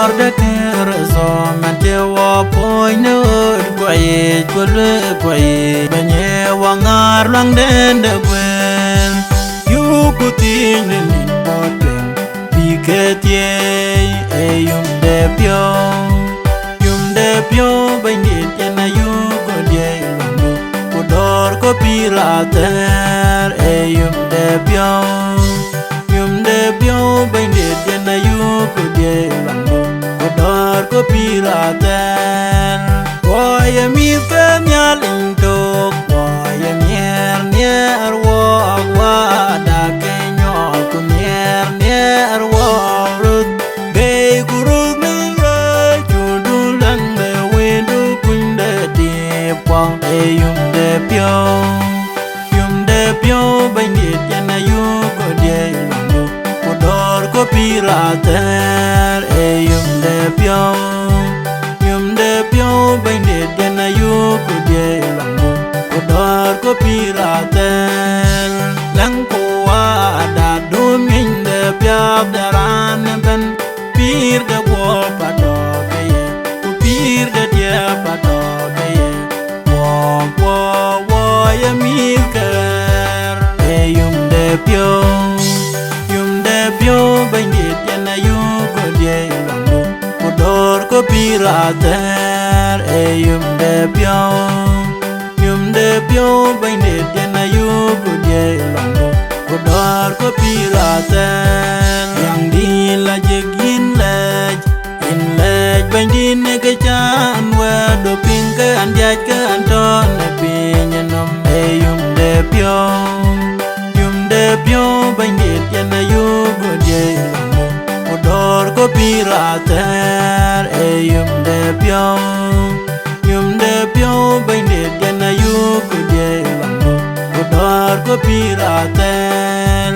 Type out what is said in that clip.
war da kir so man te wa poi no quay quê quay banye wa ngar lang den de quen yu ku tin nin boten bi ke tie e yum de pyo banye na yu ko die landu ku dor ko pirater e yum de pyo banye na yu ko die landu ku dor ko pirater Why mi ken ya ling tok Why mier wo wa da kenyo ku mier wo rut be guru mi ra chu du lan de we du kun de di kwang e yum de pyo bai ni ya na yu ko de lu ku dor ko pirater e yum de pyo bai ni ya na yu ko de lu ku dor ko pirater lang ko wa da do min de pya da ran ben pir de wo pa do ke ye ku pir de dia pa do ke ye wo ya mi ker e yum de pyo bai ni ya na yu ko de lu ku dor ko pirater e yum de pyo bai ni ya na yu ko de lu ku dor ko pirater yang di la jegin lej bai di ne ke chan wa do ping ke an ja ke an ton ne pin nom e yum de pyo bai ni ya na yu ko de lu ku dor ko pirater e yum de pyo bai ni ya na yu ko de lu ku dor ko pirater